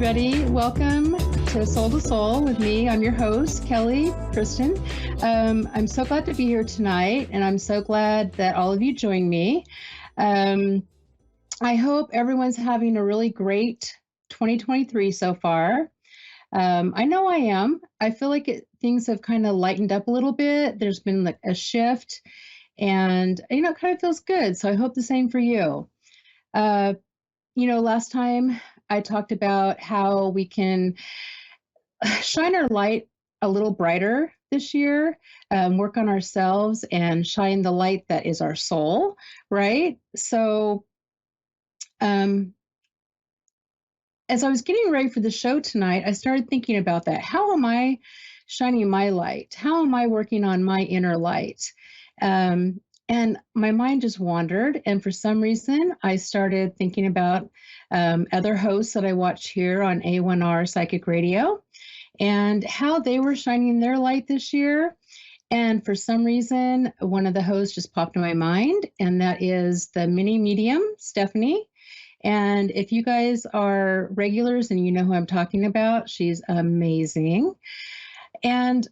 everybody. Welcome to Soul with me. I'm your host, Kelly, Kristin. I'm so glad to be here tonight, and I'm so glad that all of you joined me. I hope everyone's having a really great 2023 so far. I know I am. I feel like things have kind of lightened up a little bit. There's been like a shift, and it kind of feels good. So I hope the same for you. Last time I talked about how we can shine our light a little brighter this year, work on ourselves and shine the light that is our soul, right? So, as I was getting ready for the show tonight, I started thinking about that. How am I shining my light? How am I working on my inner light? And my mind just wandered. And for some reason, I started thinking about other hosts that I watch here on A1R Psychic Radio and how they were shining their light this year. And for some reason, one of the hosts just popped in my mind, and that is the mini medium, Stephanie. And if you guys are regulars and you know who I'm talking about, she's amazing. And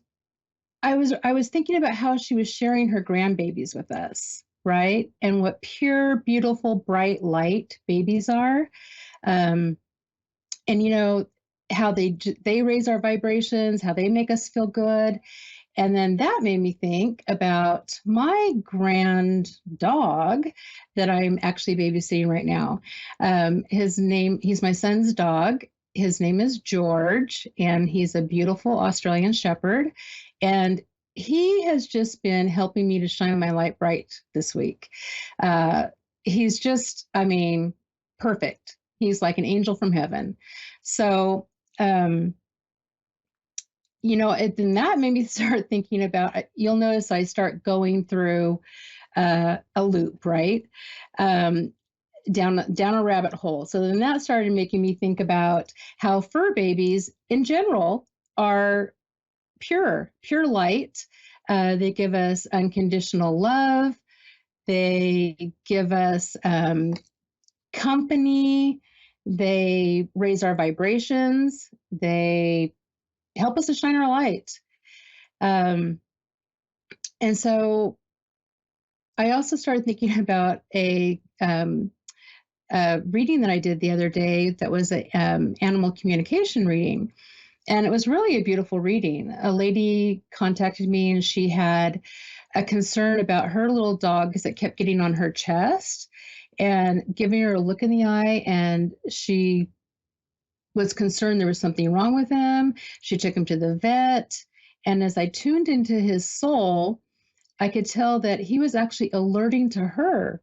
I was thinking about how she was sharing her grandbabies with us, right? And what pure, beautiful, bright light babies are. And how they raise our vibrations, how they make us feel good. And then that made me think about my grand dog that I'm actually babysitting right now. He's my son's dog. His name is George, and he's a beautiful Australian Shepherd. And he has just been helping me to shine my light bright this week. He's just, perfect. He's like an angel from heaven. So, then that made me start thinking about, you'll notice I start going through a loop, right? Down a rabbit hole. So then that started making me think about how fur babies in general are pure light. They give us unconditional love. They give us company. They raise our vibrations. They help us to shine our light. And so I also started thinking about a reading that I did the other day that was an animal communication reading. And it was really a beautiful reading. A lady contacted me and she had a concern about her little dog because it kept getting on her chest and giving her a look in the eye. And she was concerned there was something wrong with him. She took him to the vet. And as I tuned into his soul, I could tell that he was actually alerting to her.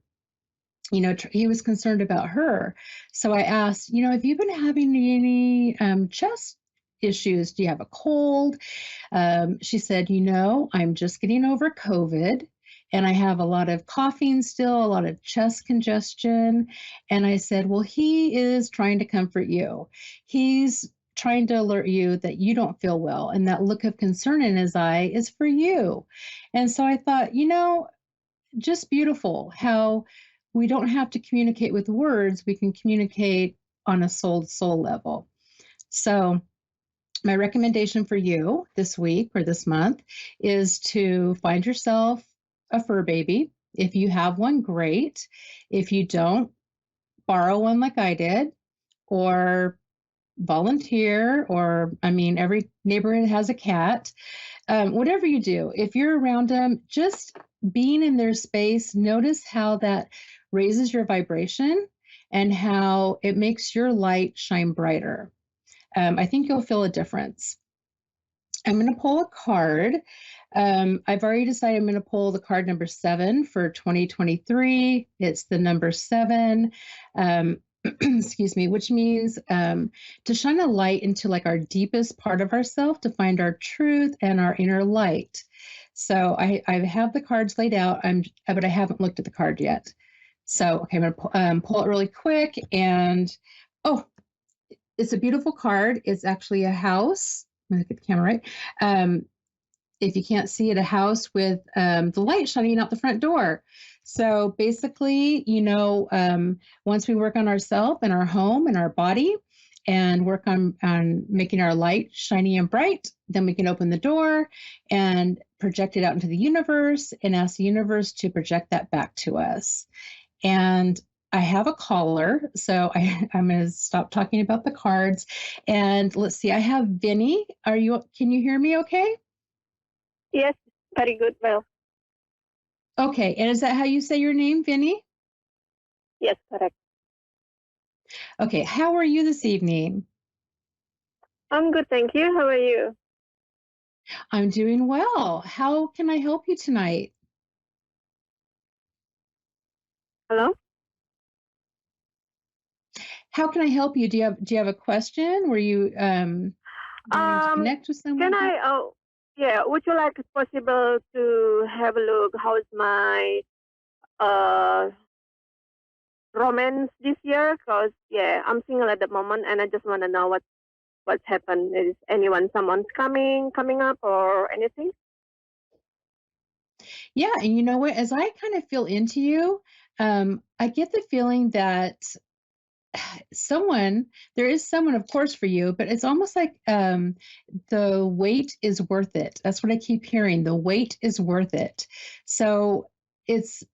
He was concerned about her. So I asked, have you been having any chest issues? Do you have a cold? She said, I'm just getting over COVID and I have a lot of coughing still, a lot of chest congestion. And I said, well, he is trying to comfort you. He's trying to alert you that you don't feel well. And that look of concern in his eye is for you. And so I thought, just beautiful how we don't have to communicate with words. We can communicate on a soul-to-soul level. So my recommendation for you this week or this month is to find yourself a fur baby. If you have one, great. If you don't, borrow one like I did, or volunteer, or every neighborhood has a cat. Whatever you do, if you're around them, just being in their space, notice how that raises your vibration and how it makes your light shine brighter. I think you'll feel a difference. I'm going to pull a card. I've already decided I'm going to pull the card number 7 for 2023. It's the number 7, excuse me, which means to shine a light into like our deepest part of ourselves, to find our truth and our inner light. So I have the cards laid out, but I haven't looked at the card yet. So, okay, I'm going to pull it really quick. And, it's a beautiful card. It's actually a house. Let me look at the camera right. If you can't see it, a house with the light shining out the front door. So basically, once we work on ourselves and our home and our body, and work on making our light shiny and bright. Then we can open the door and project it out into the universe and ask the universe to project that back to us. And I have a caller, so I'm going to stop talking about the cards. And let's see, I have Vinny. Can you hear me okay? Yes, very good. Well, okay. And is that how you say your name, Vinny? yes, correct. Okay. How are you this evening? I'm good, thank you. How are you? I'm doing well. How can I help you tonight? Hello? How can I help you? Do you have a question? Were you wanting to connect with someone? Can I, yeah, would you like, if possible, to have a look? How's my romance this year? Because, yeah, I'm single at the moment, and I just want to know what's happened. Is someone's coming up or anything? Yeah, and you know what? As I kind of feel into you, I get the feeling that there is someone, of course, for you, but it's almost like the wait is worth it. That's what I keep hearing. The wait is worth it. So it's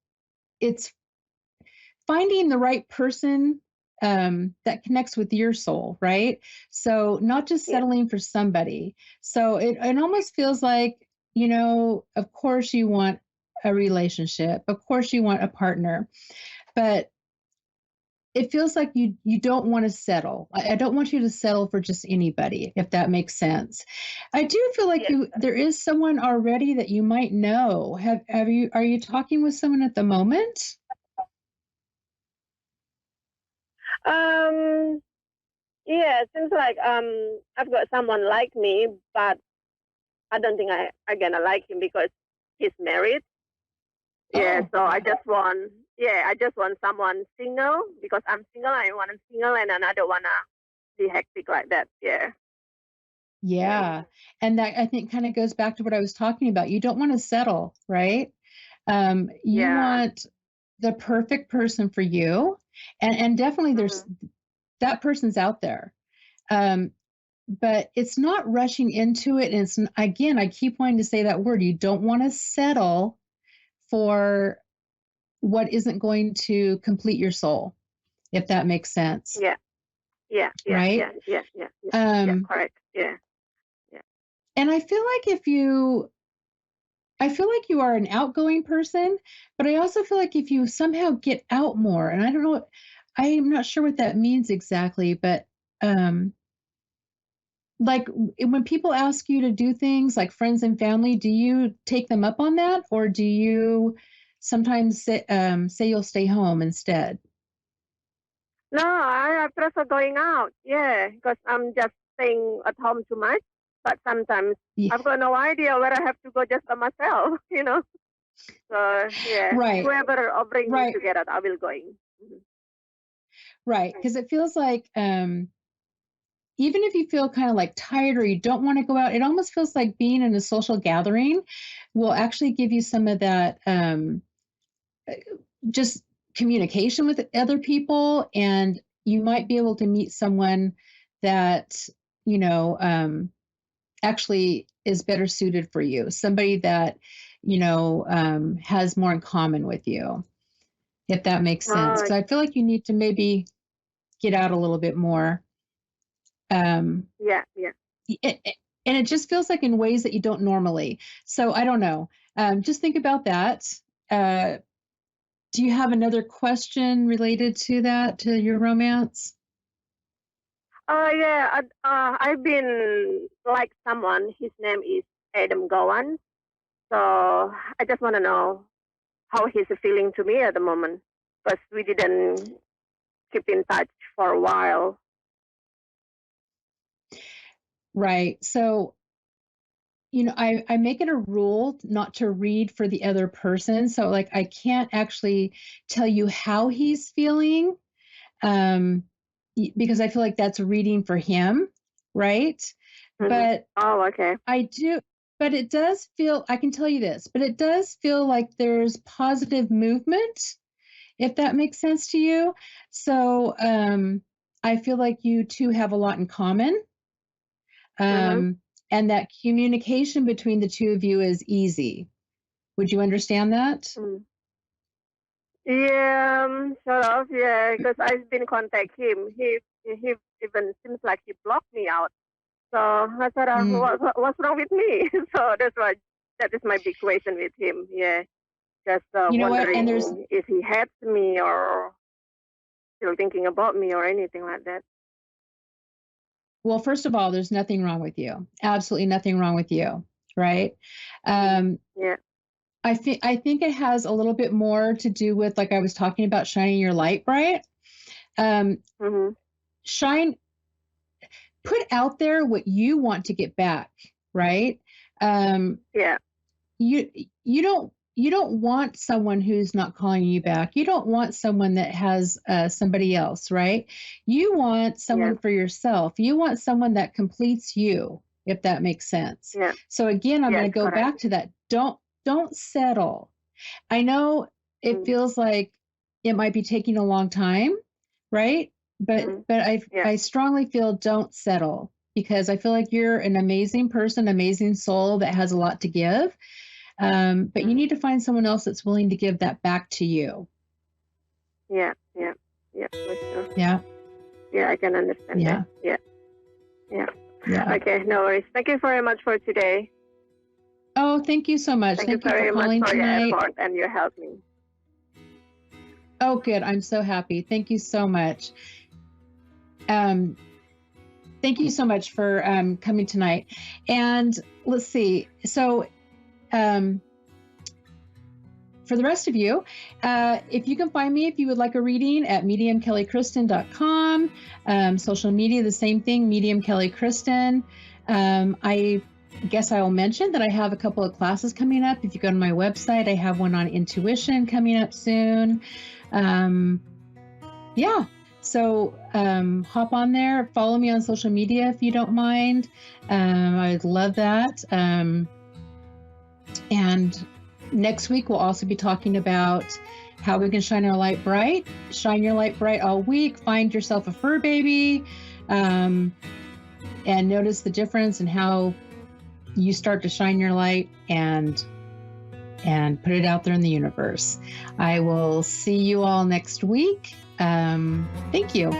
finding the right person that connects with your soul, right? So not just settling for somebody. So it almost feels like, of course you want a relationship, of course you want a partner, but it feels like you don't want to settle. I don't want you to settle for just anybody, if that makes sense. I do feel like there is someone already that you might know. Are you talking with someone at the moment? Yeah, seems like I've got someone like me, but I don't think I gonna like him because he's married. Yeah, Oh. so I just want someone single because I'm single. I want a single, and I don't wanna be hectic like that. Yeah. Yeah. And that, I think, kind of goes back to what I was talking about. You don't want to settle, right? You want the perfect person for you. And definitely there's that person's out there. But it's not rushing into it. And it's, again, I keep wanting to say that word. You don't want to settle for what isn't going to complete your soul, if that makes sense. Yeah. Right? Yeah, correct. Yeah. And I feel like you are an outgoing person, but I also feel like if you somehow get out more, and I don't know, I'm not sure what that means exactly, but like when people ask you to do things like friends and family, do you take them up on that, or do you sometimes say you'll stay home instead? No, I prefer going out. Yeah, because I'm just staying at home too much. But sometimes Yeah. I've got no idea where I have to go just by myself. So yeah, Right. whoever brings me together, I will going. Right, because it feels like even if you feel kind of like tired or you don't want to go out, it almost feels like being in a social gathering will actually give you some of that just communication with other people, and you might be able to meet someone that actually is better suited for you, somebody that has more in common with you, if that makes sense. Because I feel like you need to maybe get out a little bit more. Yeah. And it just feels like in ways that you don't normally. So I don't know. Just think about that. Do you have another question related to that, to your romance? Yeah. I've been like someone. His name is Adam Gowan. So I just want to know how he's feeling to me at the moment, because we didn't keep in touch for a while. Right. So, I make it a rule not to read for the other person. So like, I can't actually tell you how he's feeling, because I feel like that's reading for him. Right. But okay. I do, but it does feel, I can tell you this, but it does feel like there's positive movement, if that makes sense to you. So, I feel like you two have a lot in common. Mhm. And that communication between the two of you is easy. Would you understand that? Mm. Yeah, sort of. Yeah, because I've been contact him. He even seems like he blocked me out. So I said, Mm. what's wrong with me? So that's why that is my big question with him. Yeah, just You know what? And there's wondering if he hates me or still thinking about me or anything like that. Well, first of all, there's nothing wrong with you. Absolutely nothing wrong with you, right? Mm. Um, Yeah. I think it has a little bit more to do with, like I was talking about, shining your light bright. Um, Mhm. shine, put out there what you want to get back, right? Um, Yeah. you you don't want someone who's not calling you back. You don't want someone that has somebody else, right? You want Yeah. someone for yourself. You want someone that completes you, if that makes sense. Yeah. So again, I'm going Yes. to go Correct. back to that. Don't settle. I know it Mm. feels like it might be taking a long time, right? But Mm. but I Yeah. I strongly feel don't settle, because I feel like you're an amazing person, amazing soul that has a lot to give. But you Mm. need to find someone else that's willing to give that back to you. Yeah. Yeah. Yeah. For sure. Yeah, Yeah, I can understand that. yeah, Yeah. Yeah. yeah. Okay. No worries. Thank you very much for today. Oh, thank you so much. Thank you Thank you for very much calling for your tonight. effort and your help me. Oh, good. I'm so happy. Thank you so much. Um, Thank you so much for coming tonight. And let's see. So, for the rest of you, if you can find me, if you would like a reading, at mediumkellykristen.com. Social media, the same thing, Medium Kelly Kristin. I guess I will mention that I have a couple of classes coming up. If you go to my website, I have one on intuition coming up soon. Yeah. So hop on there, follow me on social media if you don't mind. I'd love that. And next week, we'll also be talking about how we can shine our light bright. Shine your light bright all week. Find yourself a fur baby, and notice the difference in how you start to shine your light and put it out there in the universe. I will see you all next week. Thank you.